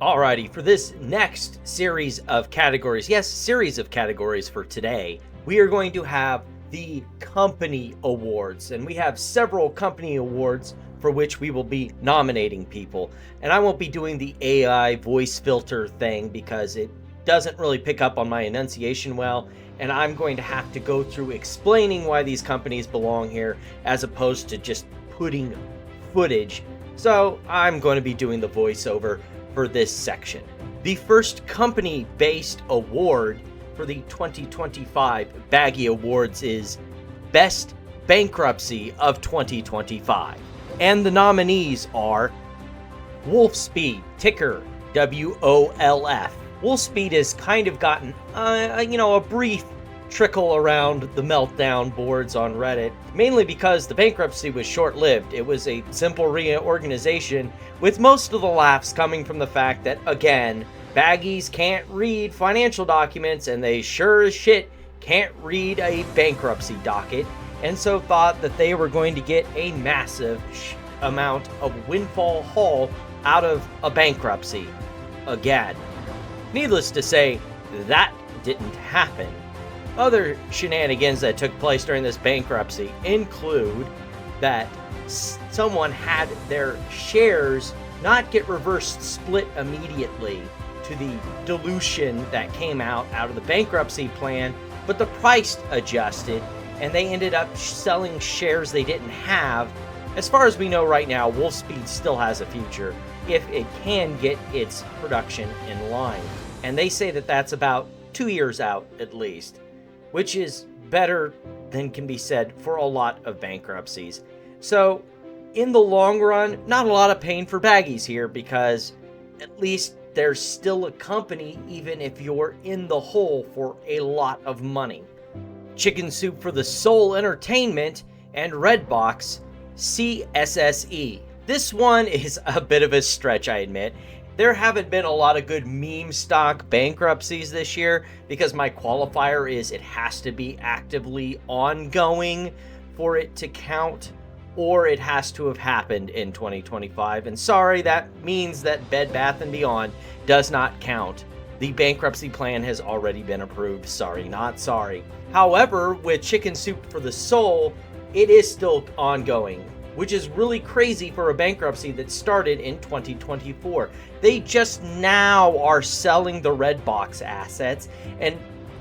Alrighty, for this next series of categories, yes, series of categories for today, we are going to have the company awards, and we have several company awards for which we will be nominating people. And I won't be doing the AI voice filter thing because it doesn't really pick up on my enunciation well, and I'm going to have to go through explaining why these companies belong here as opposed to just putting footage. So I'm going to be doing the voiceover for this section. The first company-based award for the 2025 Baggie Awards is Best Bankruptcy of 2025. And the nominees are Wolfspeed, ticker WOLF. Wolfspeed has kind of gotten, a brief trickle around the meltdown boards on Reddit, mainly because the bankruptcy was short-lived. It was a simple reorganization, with most of the laughs coming from the fact that, again, baggies can't read financial documents, and they sure as shit can't read a bankruptcy docket, and so thought that they were going to get a massive amount of windfall haul out of a bankruptcy. Again. Needless to say, that didn't happen. Other shenanigans that took place during this bankruptcy include that someone had their shares not get reverse split immediately to the dilution that came out of the bankruptcy plan, but the price adjusted and they ended up selling shares they didn't have. As far as we know right now, Wolfspeed still has a future if it can get its production in line. And they say that that's about 2 years out at least, which is better than can be said for a lot of bankruptcies. So in the long run, not a lot of pain for baggies here, because at least there's still a company even if you're in the hole for a lot of money. Chicken Soup for the Soul Entertainment and Redbox, CSSE. This one is a bit of a stretch, I admit. There haven't been a lot of good meme stock bankruptcies this year because my qualifier is it has to be actively ongoing for it to count, or it has to have happened in 2025. And sorry, that means that Bed Bath & Beyond does not count. The bankruptcy plan has already been approved. Sorry, not sorry. However, with Chicken Soup for the Soul, it is still ongoing, which is really crazy for a bankruptcy that started in 2024. They just now are selling the Redbox assets. And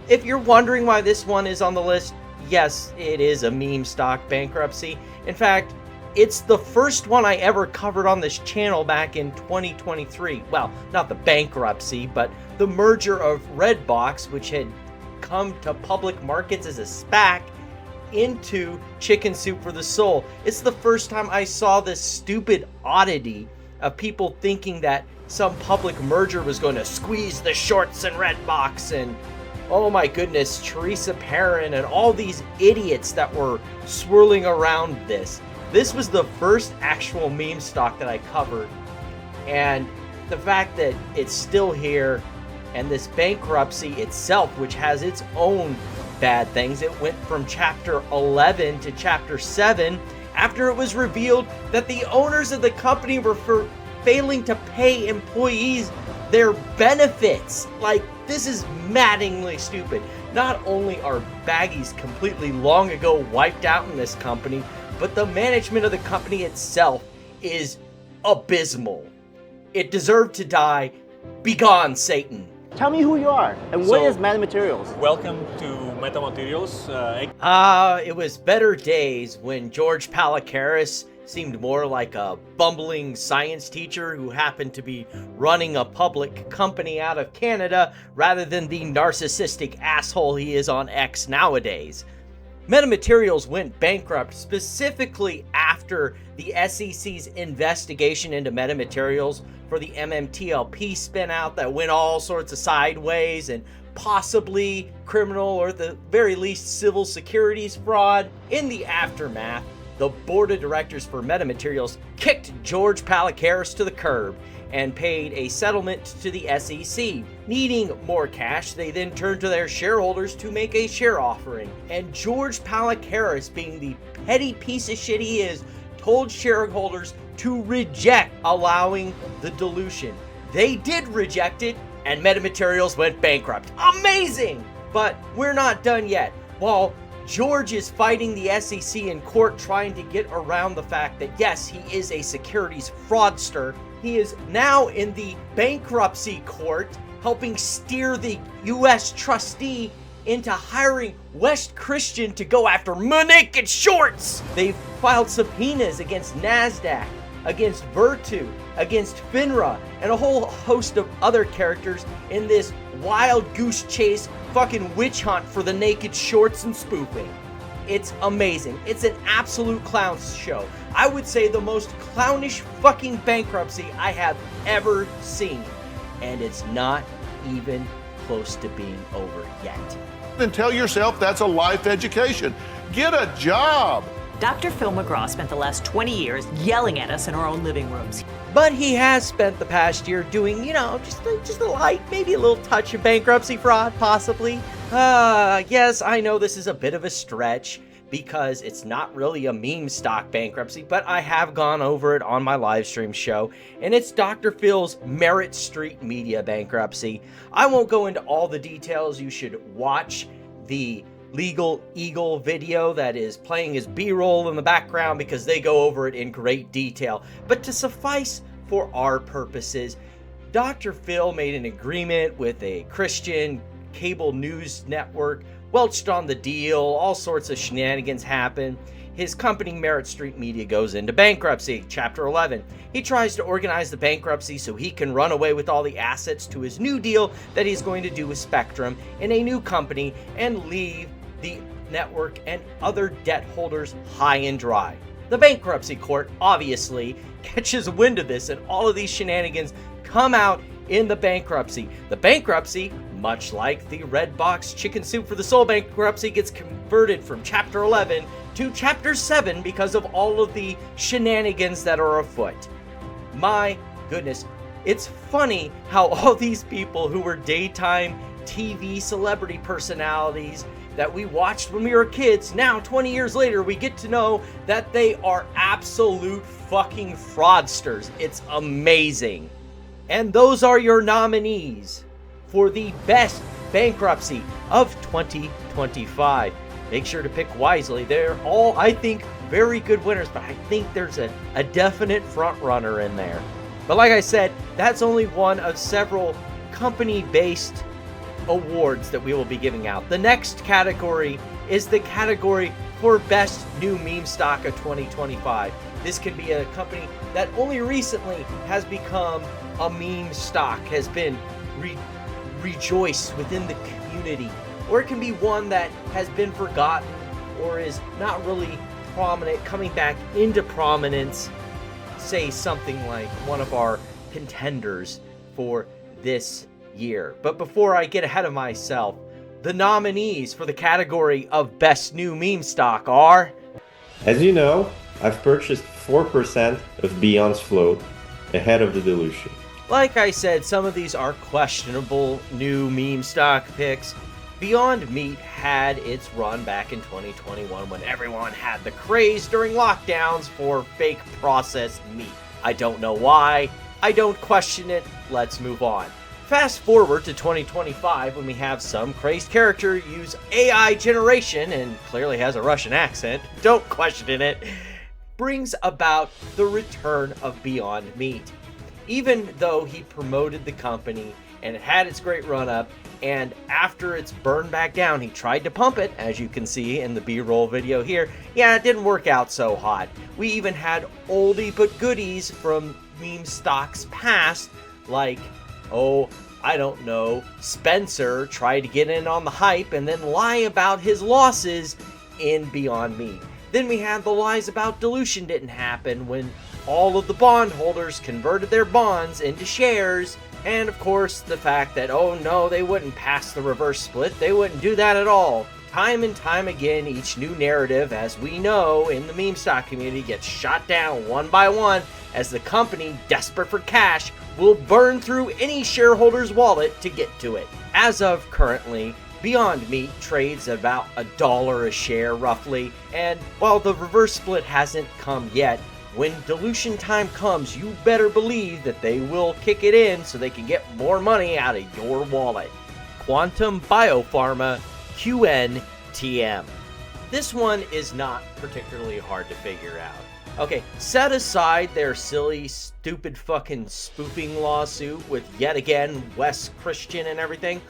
if you're wondering why this one is on the list, yes, it is a meme stock bankruptcy. In fact, it's the first one I ever covered on this channel back in 2023. Well, not the bankruptcy, but the merger of Redbox, which had come to public markets as a SPAC, into Chicken Soup for the Soul. It's the first time I saw this stupid oddity of people thinking that some public merger was going to squeeze the shorts in Redbox, and oh my goodness, Teresa Perrin and all these idiots that were swirling around this. This was the first actual meme stock that I covered, and the fact that it's still here, and this bankruptcy itself, which has its own bad things. It went from chapter 11 to chapter 7 after it was revealed that the owners of the company were failing to pay employees their benefits. Like, this is maddeningly stupid. Not only are baggies completely long ago wiped out in this company, but the management of the company itself is abysmal. It deserved to die. Begone, Satan. Tell me who you are, and what is Metamaterials? Welcome to Metamaterials. It was better days when George Palikaris seemed more like a bumbling science teacher who happened to be running a public company out of Canada rather than the narcissistic asshole he is on X nowadays. Metamaterials went bankrupt specifically after the SEC's investigation into Metamaterials for the MMTLP spinout that went all sorts of sideways and possibly criminal or at the very least civil securities fraud. In the aftermath, the board of directors for Metamaterials kicked George Palikaris to the curb and paid a settlement to the SEC. Needing more cash, they then turned to their shareholders to make a share offering. And George Palikaris, being the petty piece of shit he is, told shareholders to reject allowing the dilution. they did reject it, and Metamaterials went bankrupt. Amazing! But we're not done yet. While George is fighting the SEC in court trying to get around the fact that yes, he is a securities fraudster, he is now in the bankruptcy court helping steer the U.S. trustee into hiring West Christian to go after naked shorts. They've filed subpoenas against NASDAQ, against Virtu, against FINRA, and a whole host of other characters in this wild goose chase fucking witch hunt for the naked shorts and spoofing. It's amazing. It's an absolute clown show. I would say the most clownish fucking bankruptcy I have ever seen. And it's not even close to being over yet. Then tell yourself that's a life education. Get a job. Dr. Phil McGraw spent the last 20 years yelling at us in our own living rooms. But he has spent the past year doing, just a light, maybe a little touch of bankruptcy fraud, possibly. Yes, I know this is a bit of a stretch because it's not really a meme stock bankruptcy, but I have gone over it on my live stream show, and it's Dr. Phil's Merit Street Media bankruptcy. I won't go into all the details. You should watch the Legal Eagle video that is playing as B-roll in the background because they go over it in great detail. But to suffice for our purposes, Dr. Phil made an agreement with a Christian cable news network, welched on the deal, all sorts of shenanigans happen. His company, Merit Street Media, goes into bankruptcy, Chapter 11. He tries to organize the bankruptcy so he can run away with all the assets to his new deal that he's going to do with Spectrum in a new company and leave the network and other debt holders high and dry. The bankruptcy court obviously catches wind of this, and all of these shenanigans come out in the bankruptcy. The bankruptcy, much like the Redbox Chicken Soup for the Soul bankruptcy, gets converted from Chapter 11 to Chapter 7 because of all of the shenanigans that are afoot. My goodness, it's funny how all these people who were daytime TV celebrity personalities that we watched when we were kids, now 20 years later, we get to know that they are absolute fucking fraudsters. It's amazing. And those are your nominees for the best bankruptcy of 2025. Make sure to pick wisely. They're all, I think, very good winners, but I think there's a definite front runner in there. But like I said, that's only one of several company-based awards that we will be giving out. The next category is the category for Best New Meme Stock of 2025. This can be a company that only recently has become a meme stock, has been rejoiced within the community, or it can be one that has been forgotten or is not really prominent, coming back into prominence, say something like one of our contenders for this year. But before I get ahead of myself, the nominees for the category of Best New Meme Stock are... As you know, I've purchased 4% of Beyond's float ahead of the dilution. Like I said, some of these are questionable new meme stock picks. Beyond Meat had its run back in 2021 when everyone had the craze during lockdowns for fake processed meat. I don't know why. I don't question it. Let's move on. Fast forward to 2025 when we have some crazed character use AI generation and clearly has a Russian accent, don't question it, brings about the return of Beyond Meat. Even though he promoted the company and it had its great run up, and after it's burned back down, he tried to pump it, as you can see in the B-roll video here. Yeah, it didn't work out so hot. We even had oldie but goodies from meme stocks past, like, I don't know, Spencer tried to get in on the hype and then lie about his losses in Beyond Meat. Then we had the lies about dilution didn't happen when all of the bondholders converted their bonds into shares. And of course, the fact that, oh no, they wouldn't pass the reverse split. They wouldn't do that at all. Time and time again, each new narrative, as we know in the meme stock community, gets shot down one by one as the company, desperate for cash, will burn through any shareholder's wallet to get to it. As of currently, Beyond Meat trades at about $1 a share roughly, and while the reverse split hasn't come yet, when dilution time comes, you better believe that they will kick it in so they can get more money out of your wallet. Quantum Biopharma QNTM. This one is not particularly hard to figure out. Okay, set aside their silly, stupid fucking spoofing lawsuit with yet again Wes Christian and everything.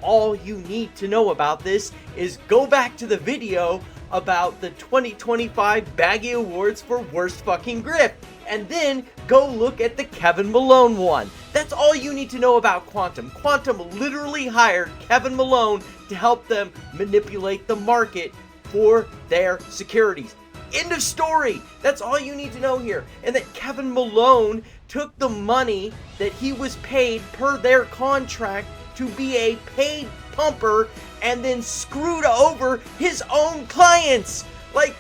All you need to know about this is go back to the video about the 2025 Baggie Awards for Worst Fucking Grift, and then go look at the Kevin Malone one. That's all you need to know about Quantum. Quantum literally hired Kevin Malone to help them manipulate the market for their securities. End of story. That's all you need to know here. And that Kevin Malone took the money that he was paid per their contract to be a paid pumper and then screwed over his own clients. Like,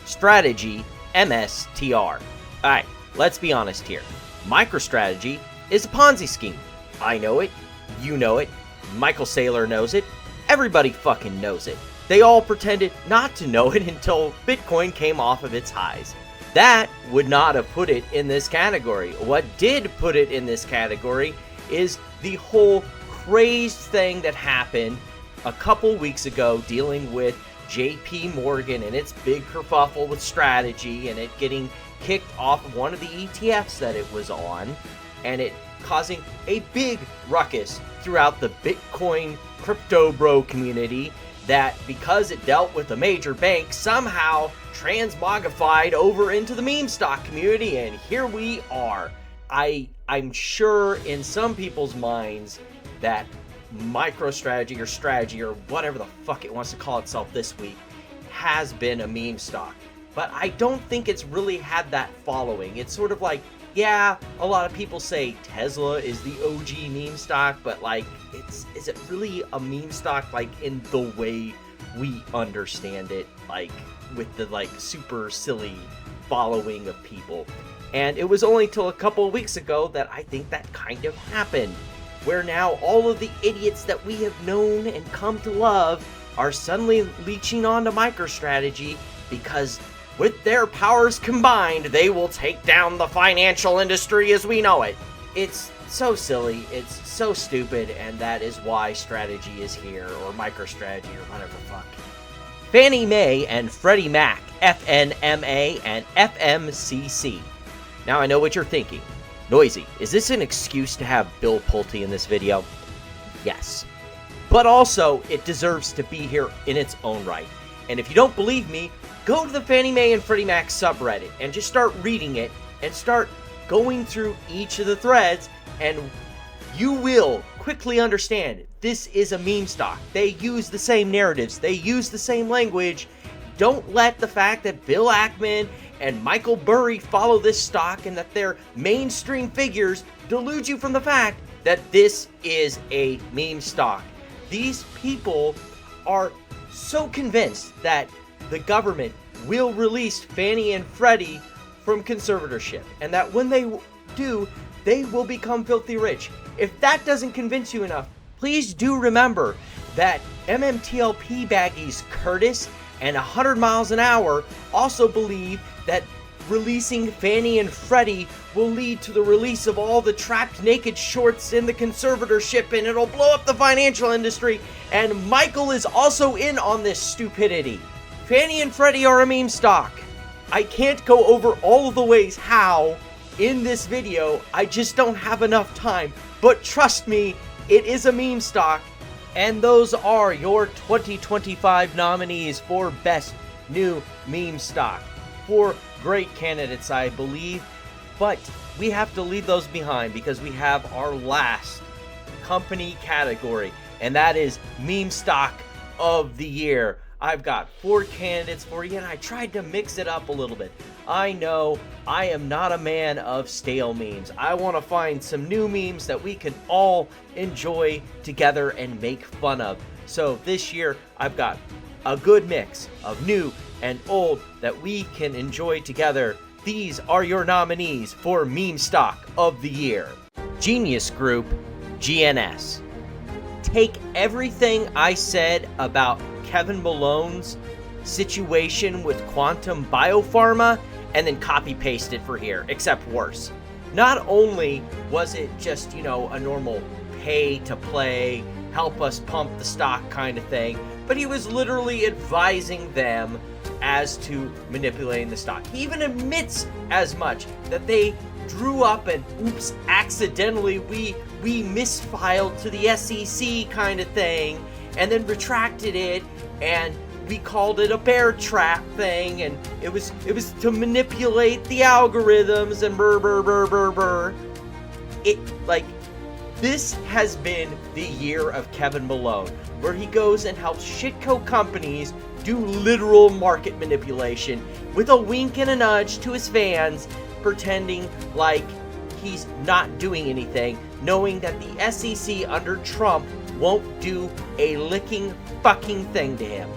strategy, MSTR. Alright, let's be honest here. MicroStrategy is a Ponzi scheme. I know it. You know it. Michael Saylor knows it. Everybody fucking knows it. They all pretended not to know it until Bitcoin came off of its highs. That would not have put it in this category. What did put it in this category is the whole crazed thing that happened a couple weeks ago dealing with JPMorgan and its big kerfuffle with strategy and it getting kicked off of one of the ETFs that it was on, and it causing a big ruckus throughout the Bitcoin crypto bro community that because it dealt with a major bank somehow transmogrified over into the meme stock community, and here we are. I'm sure in some people's minds that MicroStrategy or strategy or whatever the fuck it wants to call itself this week has been a meme stock, but I don't think it's really had that following. It's sort of like, yeah, a lot of people say Tesla is the OG meme stock, but like, is it really a meme stock like in the way we understand it, like with the like super silly following of people? And it was only till a couple of weeks ago that I think that kind of happened, where now all of the idiots that we have known and come to love are suddenly leeching onto MicroStrategy because with their powers combined, they will take down the financial industry as we know it. It's so silly, it's so stupid, and that is why strategy is here, or MicroStrategy, or whatever the fuck. Fannie Mae and Freddie Mac, FNMA and FMCC. Now I know what you're thinking. Noisy, is this an excuse to have Bill Pulte in this video? Yes. But also, it deserves to be here in its own right. And if you don't believe me, go to the Fannie Mae and Freddie Mac subreddit and just start reading it and start going through each of the threads, and you will quickly understand this is a meme stock. They use the same narratives. They use the same language. Don't let the fact that Bill Ackman and Michael Burry follow this stock and that they're mainstream figures delude you from the fact that this is a meme stock. These people are so convinced that the government will release Fannie and Freddie from conservatorship, and that when they do, they will become filthy rich. If that doesn't convince you enough, please do remember that MMTLP baggies Curtis and 100 miles an hour also believe that releasing Fannie and Freddie will lead to the release of all the trapped naked shorts in the conservatorship, and it'll blow up the financial industry, and Michael is also in on this stupidity. Fannie and Freddie are a meme stock. I can't go over all of the ways how in this video. I just don't have enough time, but trust me, it is a meme stock. And those are your 2025 nominees for Best New Meme Stock. 4 great candidates, I believe, but we have to leave those behind because we have our last company category, and that is Meme Stock of the Year. I've got 4 candidates for you, and I tried to mix it up a little bit. I know I am not a man of stale memes. I want to find some new memes that we can all enjoy together and make fun of. So this year, I've got a good mix of new and old that we can enjoy together. These are your nominees for Meme Stock of the Year. Genius Group, GNS. Take everything I said about Kevin Malone's situation with Quantum Biopharma and then copy paste it for here, except worse. Not only was it just, a normal pay to play, help us pump the stock kind of thing, but he was literally advising them as to manipulating the stock. He even admits as much, that they drew up and oops, accidentally we misfiled to the SEC kind of thing, and then retracted it, and we called it a bear trap thing, and it was to manipulate the algorithms and burr. This has been the year of Kevin Malone, where he goes and helps shitco companies do literal market manipulation with a wink and a nudge to his fans, pretending like he's not doing anything, knowing that the SEC under Trump won't do a licking fucking thing to him.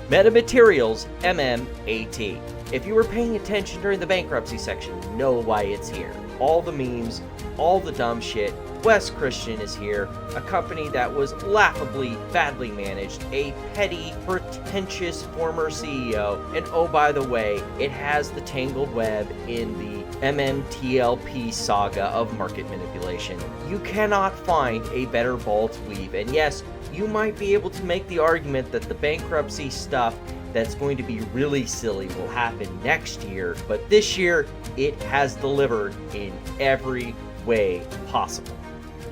Metamaterials, MMAT. If you were paying attention during the bankruptcy section, you know why it's here. All the memes, all the dumb shit. Wes Christian is here, a company that was laughably badly managed, a petty, pretentious former CEO, and oh, by the way, it has the tangled web in the MMTLP saga of market manipulation. You cannot find a better ball to weave, and yes, you might be able to make the argument that the bankruptcy stuff that's going to be really silly will happen next year, but this year, it has delivered in every way possible.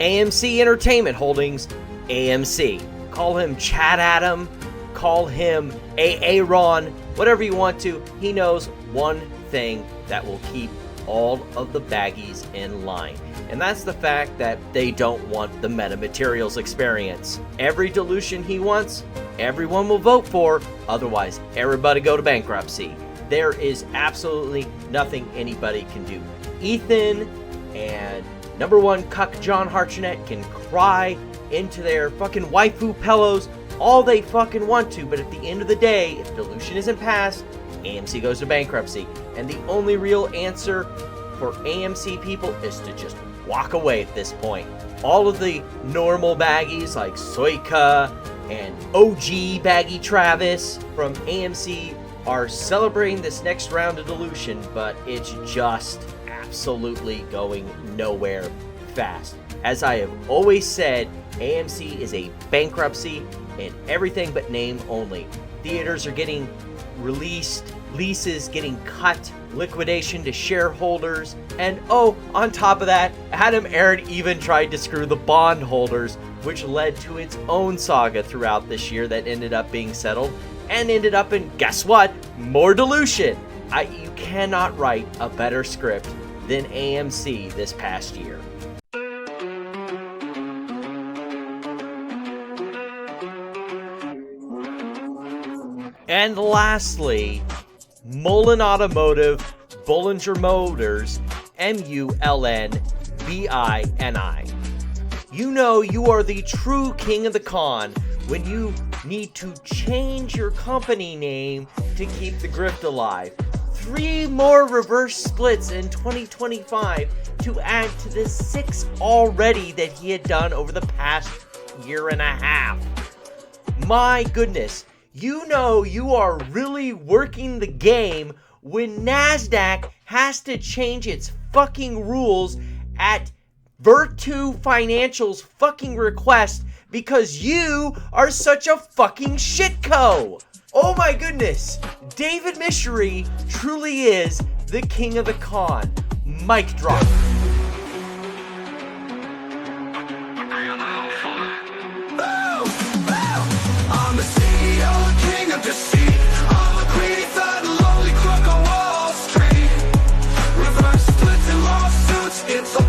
AMC Entertainment Holdings, AMC. Call him Chad Adam, call him Aaron, whatever you want to. He knows one thing that will keep all of the baggies in line, and that's the fact that they don't want the metamaterials experience. Every dilution he wants, everyone will vote for, otherwise everybody go to bankruptcy. There is absolutely nothing anybody can do. Ethan and number one cuck John Hartnett can cry into their fucking waifu pillows all they fucking want to, but at the end of the day, if dilution isn't passed, AMC goes to bankruptcy. And the only real answer for AMC people is to just walk away at this point. All of the normal baggies like Soika and OG Baggy Travis from AMC are celebrating this next round of dilution, but it's just absolutely going nowhere fast. As I have always said, AMC is a bankruptcy in everything but name only. Theaters are getting released, leases getting cut, liquidation to shareholders, and oh, on top of that, Adam Aaron even tried to screw the bondholders, which led to its own saga throughout this year that ended up being settled, and ended up in, guess what, more dilution. You cannot write a better script than AMC this past year. And lastly, Mullen Automotive, Bollinger Motors, MULN, BINI. You know you are the true king of the con when you need to change your company name to keep the grift alive. 3 more reverse splits in 2025 to add to the 6 already that he had done over the past year and a half. My goodness, you know you are really working the game when NASDAQ has to change its fucking rules at Virtu Financial's fucking request because you are such a fucking shitco. Oh my goodness, David Michery truly is the king of the con. Mic drop. I'm the CEO, king of deceit. I'm a greedy thug, lonely crook on Wall Street. Reverse splits and lawsuits, it's a